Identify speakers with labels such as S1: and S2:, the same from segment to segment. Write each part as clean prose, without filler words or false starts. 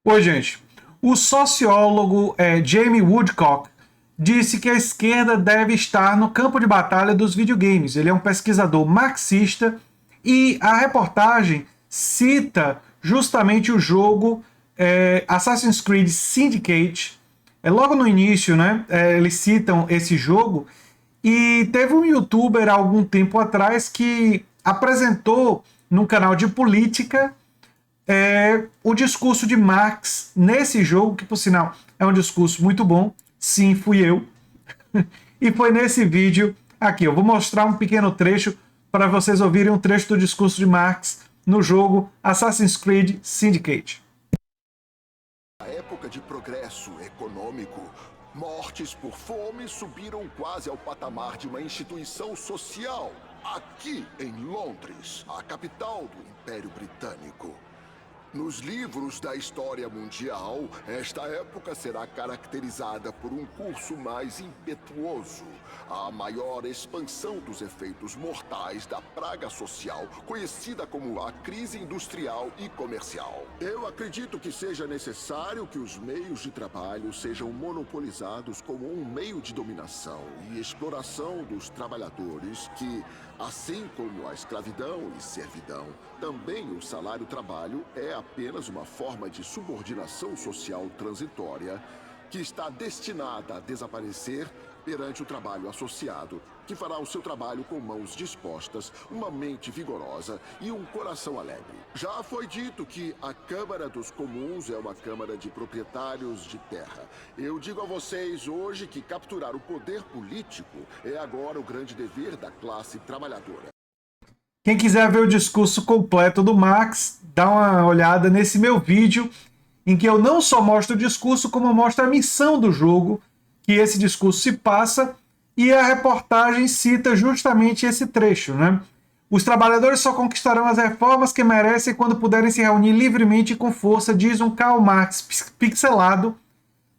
S1: Oi, gente. O sociólogo Jamie Woodcock disse que a esquerda deve estar no campo de batalha dos videogames. Ele é um pesquisador marxista e a reportagem cita justamente o jogo Assassin's Creed Syndicate. Logo no início, né? Eles citam esse jogo e teve um youtuber há algum tempo atrás que apresentou num canal de política o discurso de Marx nesse jogo, que por sinal é um discurso muito bom. Sim, fui eu. E foi nesse vídeo aqui. Eu vou mostrar um pequeno trecho para vocês ouvirem um trecho do discurso de Marx no jogo Assassin's Creed Syndicate.
S2: Na época de progresso econômico, mortes por fome subiram quase ao patamar de uma instituição social. Aqui em Londres, a capital do Império Britânico. Nos livros da história mundial, esta época será caracterizada por um curso mais impetuoso, a maior expansão dos efeitos mortais da praga social, conhecida como a crise industrial e comercial. Eu acredito que seja necessário que os meios de trabalho sejam monopolizados como um meio de dominação e exploração dos trabalhadores que, assim como a escravidão e servidão, também o salário-trabalho é apenas uma forma de subordinação social transitória que está destinada a desaparecer perante o trabalho associado, que fará o seu trabalho com mãos dispostas, uma mente vigorosa e um coração alegre. Já foi dito que a Câmara dos Comuns é uma Câmara de proprietários de terra. Eu digo a vocês hoje que capturar o poder político é agora o grande dever da classe trabalhadora.
S1: Quem quiser ver o discurso completo do Marx, dá uma olhada nesse meu vídeo, em que eu não só mostro o discurso, como eu mostro a missão do jogo, que esse discurso se passa, e a reportagem cita justamente esse trecho, né? Os trabalhadores só conquistarão as reformas que merecem quando puderem se reunir livremente e com força, diz um Karl Marx pixelado.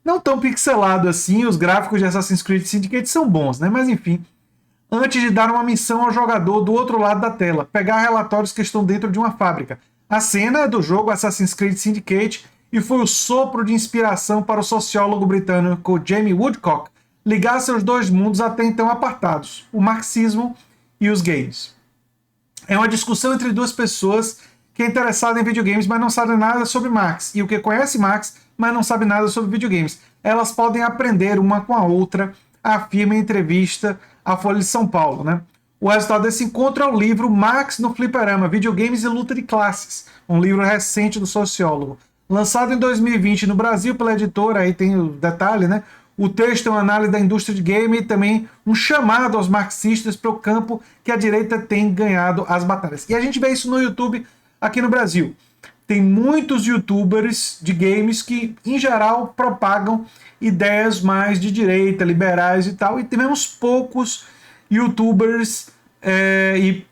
S1: Não tão pixelado assim, os gráficos de Assassin's Creed Syndicate são bons, né? Mas enfim, antes de dar uma missão ao jogador do outro lado da tela, pegar relatórios que estão dentro de uma fábrica. A cena é do jogo Assassin's Creed Syndicate e foi o sopro de inspiração para o sociólogo britânico Jamie Woodcock ligar seus dois mundos até então apartados, o marxismo e os games. É uma discussão entre duas pessoas que é interessada em videogames, mas não sabe nada sobre Marx, e o que conhece Marx, mas não sabe nada sobre videogames. Elas podem aprender uma com a outra, afirma em entrevista à Folha de São Paulo, né? O resultado desse encontro é o livro Marx no Fliperama, Videogames e Luta de Classes, um livro recente do sociólogo. Lançado em 2020 no Brasil pela editora, aí tem o detalhe, né? O texto é uma análise da indústria de game e também um chamado aos marxistas para o campo que a direita tem ganhado as batalhas. E a gente vê isso no YouTube aqui no Brasil. Tem muitos youtubers de games que, em geral, propagam ideias mais de direita, liberais e tal, e temos poucos youtubers e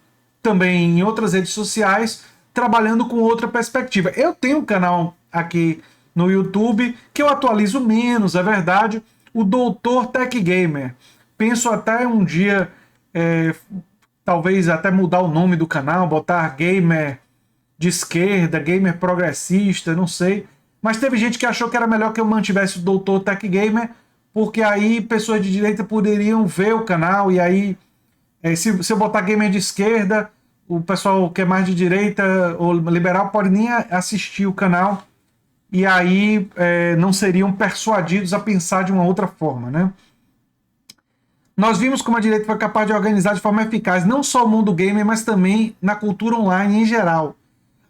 S1: também em outras redes sociais trabalhando com outra perspectiva. Eu tenho um canal aqui no YouTube que eu atualizo menos, é verdade, o Doutor Tech Gamer. Penso até um dia, talvez até mudar o nome do canal, botar gamer de esquerda, gamer progressista, não sei. Mas teve gente que achou que era melhor que eu mantivesse o Doutor Tech Gamer, porque aí pessoas de direita poderiam ver o canal, e aí, se eu botar gamer de esquerda, o pessoal que é mais de direita ou liberal pode nem assistir o canal, e aí não seriam persuadidos a pensar de uma outra forma, né? Nós vimos como a direita foi capaz de organizar de forma eficaz não só o mundo gamer, mas também na cultura online em geral.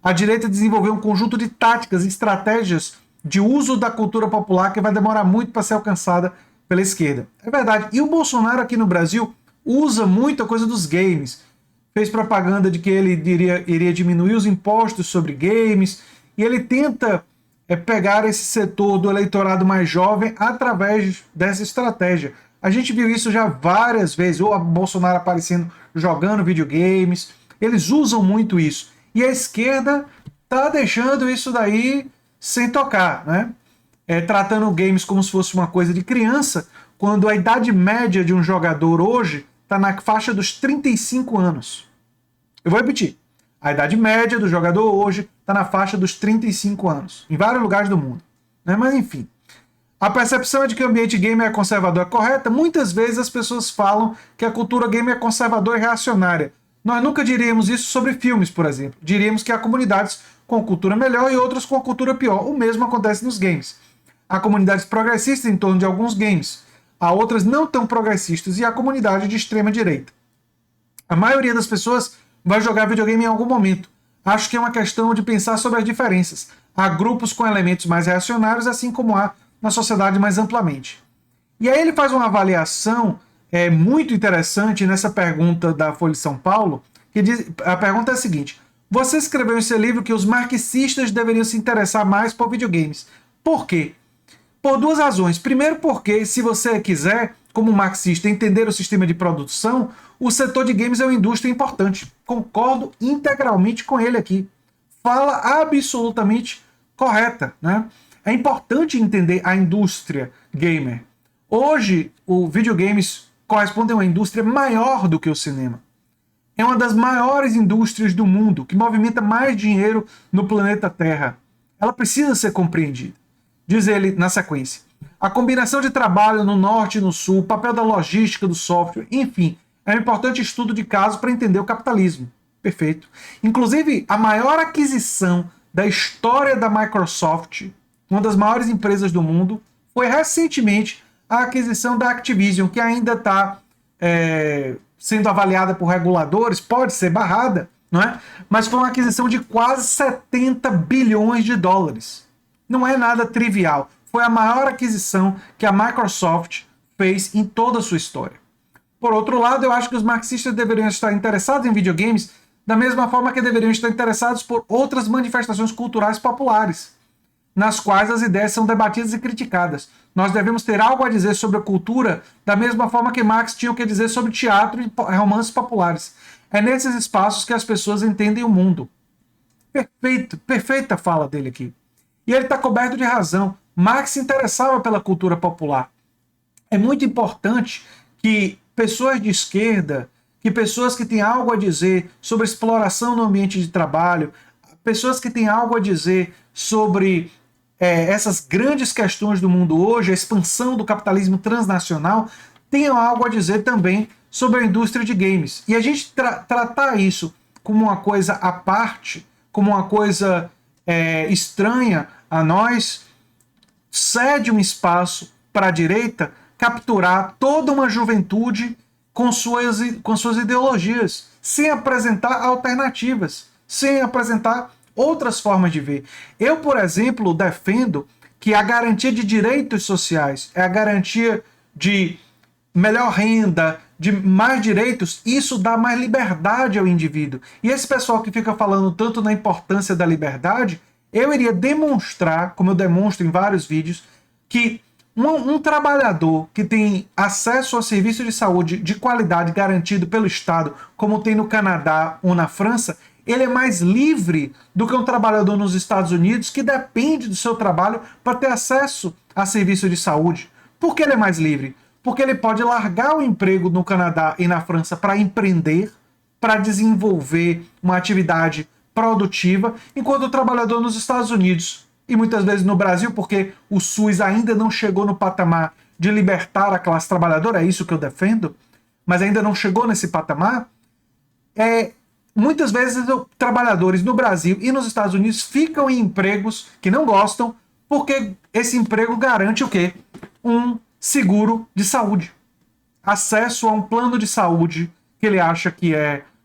S1: A direita desenvolveu um conjunto de táticas e estratégias de uso da cultura popular que vai demorar muito para ser alcançada pela esquerda. É verdade. E o Bolsonaro aqui no Brasil usa muita coisa dos games. Fez propaganda de que ele iria diminuir os impostos sobre games, e ele tenta pegar esse setor do eleitorado mais jovem através dessa estratégia. A gente viu isso já várias vezes, ou o Bolsonaro aparecendo jogando videogames. Eles usam muito isso. E a esquerda tá deixando isso daí sem tocar, né? Tratando games como se fosse uma coisa de criança, quando a idade média de um jogador hoje está na faixa dos 35 anos. Eu vou repetir. A idade média do jogador hoje está na faixa dos 35 anos, em vários lugares do mundo, né? Mas enfim. A percepção de que o ambiente gamer é conservador é correta. Muitas vezes as pessoas falam que a cultura gamer é conservadora e reacionária. Nós nunca diríamos isso sobre filmes, por exemplo. Diríamos que há comunidades com cultura melhor e outras com cultura pior. O mesmo acontece nos games. Há comunidades progressistas em torno de alguns games. Há outras não tão progressistas e há comunidade de extrema direita. A maioria das pessoas vai jogar videogame em algum momento. Acho que é uma questão de pensar sobre as diferenças. Há grupos com elementos mais reacionários, assim como há na sociedade mais amplamente. E aí ele faz uma avaliação muito interessante nessa pergunta da Folha de São Paulo, que diz, a pergunta é a seguinte: você escreveu em seu livro que os marxistas deveriam se interessar mais por videogames. Por quê? Por duas razões. Primeiro, porque se você quiser, como marxista, entender o sistema de produção, o setor de games é uma indústria importante. Concordo integralmente com ele aqui. Fala absolutamente correta, né? É importante entender a indústria gamer. Hoje, o videogames corresponde a uma indústria maior do que o cinema. É uma das maiores indústrias do mundo, que movimenta mais dinheiro no planeta Terra. Ela precisa ser compreendida. Diz ele na sequência: a combinação de trabalho no norte e no sul, o papel da logística do software, enfim, é um importante estudo de caso para entender o capitalismo. Perfeito. Inclusive, a maior aquisição da história da Microsoft, uma das maiores empresas do mundo, foi recentemente a aquisição da Activision, que ainda está sendo avaliada por reguladores, pode ser barrada, não é? Mas foi uma aquisição de quase 70 bilhões de dólares. Não é nada trivial. Foi a maior aquisição que a Microsoft fez em toda a sua história. Por outro lado, eu acho que os marxistas deveriam estar interessados em videogames da mesma forma que deveriam estar interessados por outras manifestações culturais populares, nas quais as ideias são debatidas e criticadas. Nós devemos ter algo a dizer sobre a cultura da mesma forma que Marx tinha o que dizer sobre teatro e romances populares. É nesses espaços que as pessoas entendem o mundo. Perfeito, perfeita a fala dele aqui. E ele está coberto de razão. Marx se interessava pela cultura popular. É muito importante que pessoas de esquerda, que pessoas que têm algo a dizer sobre exploração no ambiente de trabalho, pessoas que têm algo a dizer sobre essas grandes questões do mundo hoje, a expansão do capitalismo transnacional, tenham algo a dizer também sobre a indústria de games. E a gente tratar isso como uma coisa à parte, como uma coisa estranha a nós, cede um espaço para a direita capturar toda uma juventude com suas ideologias, sem apresentar alternativas, sem apresentar outras formas de ver. Eu, por exemplo, defendo que a garantia de direitos sociais é a garantia de melhor renda, de mais direitos, isso dá mais liberdade ao indivíduo. E esse pessoal que fica falando tanto na importância da liberdade, eu iria demonstrar, como eu demonstro em vários vídeos, que um trabalhador que tem acesso a serviço de saúde de qualidade garantido pelo Estado, como tem no Canadá ou na França, ele é mais livre do que um trabalhador nos Estados Unidos que depende do seu trabalho para ter acesso a serviço de saúde. Por que ele é mais livre? Porque ele pode largar o emprego no Canadá e na França para empreender, para desenvolver uma atividade produtiva, enquanto o trabalhador nos Estados Unidos e muitas vezes no Brasil, porque o SUS ainda não chegou no patamar de libertar a classe trabalhadora, é isso que eu defendo, mas ainda não chegou nesse patamar, muitas vezes trabalhadores no Brasil e nos Estados Unidos ficam em empregos que não gostam, porque esse emprego garante o quê? Um seguro de saúde. Acesso a um plano de saúde que ele acha que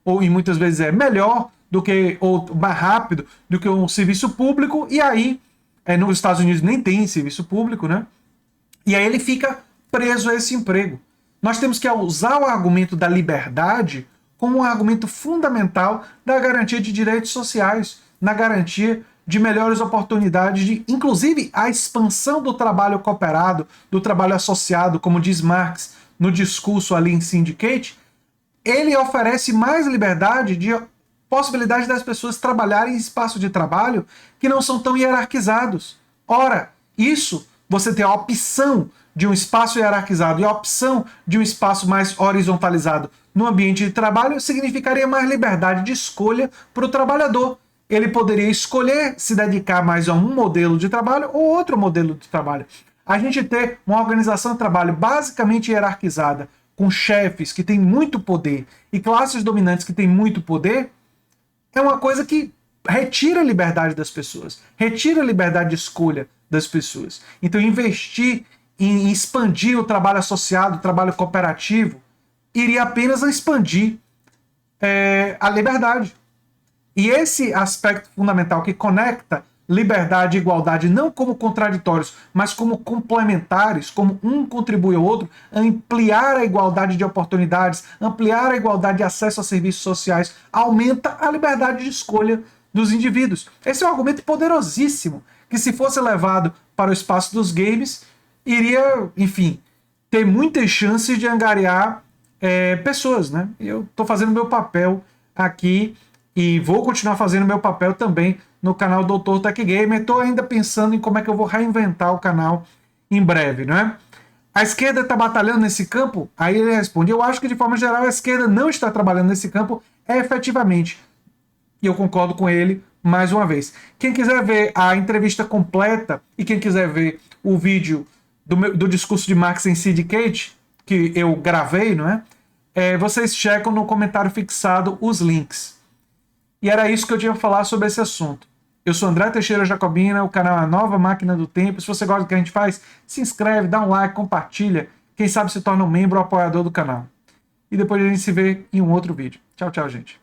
S1: ou e muitas vezes é melhor do que, ou mais rápido do que um serviço público, e aí, nos Estados Unidos nem tem serviço público, né? E aí ele fica preso a esse emprego. Nós temos que usar o argumento da liberdade como um argumento fundamental da garantia de direitos sociais, na garantia de melhores oportunidades, de, inclusive a expansão do trabalho cooperado, do trabalho associado, como diz Marx no discurso ali em Syndicate. Ele oferece mais liberdade de possibilidade das pessoas trabalharem em espaços de trabalho que não são tão hierarquizados. Ora, isso, você ter a opção de um espaço hierarquizado e a opção de um espaço mais horizontalizado no ambiente de trabalho, significaria mais liberdade de escolha para o trabalhador. ele poderia escolher se dedicar mais a um modelo de trabalho ou outro modelo de trabalho. A gente ter uma organização de trabalho basicamente hierarquizada, com chefes que têm muito poder e classes dominantes que têm muito poder, é uma coisa que retira a liberdade das pessoas, retira a liberdade de escolha das pessoas. Então, investir em expandir o trabalho associado, o trabalho cooperativo, iria apenas expandir a liberdade. E esse aspecto fundamental que conecta liberdade e igualdade não como contraditórios, mas como complementares, como um contribui ao outro, ampliar a igualdade de oportunidades, ampliar a igualdade de acesso a serviços sociais, aumenta a liberdade de escolha dos indivíduos. Esse é um argumento poderosíssimo, que se fosse levado para o espaço dos games, iria, enfim, ter muitas chances de angariar pessoas, né? Eu estou fazendo meu papel aqui e vou continuar fazendo meu papel também no canal Dr. Tech Gamer. Estou ainda pensando em como é que eu vou reinventar o canal em breve, né? A esquerda está batalhando nesse campo? Aí ele responde, eu acho que de forma geral a esquerda não está trabalhando nesse campo efetivamente. E eu concordo com ele mais uma vez. Quem quiser ver a entrevista completa e quem quiser ver o vídeo do discurso de Marx em Syndicate, que eu gravei, não é? Vocês checam no comentário fixado os links. E era isso que eu tinha que falar sobre esse assunto. Eu sou André Teixeira Jacobina, o canal é a Nova Máquina do Tempo. Se você gosta do que a gente faz, se inscreve, dá um like, compartilha. Quem sabe se torna um membro ou apoiador do canal. E depois a gente se vê em um outro vídeo. Tchau, tchau, gente.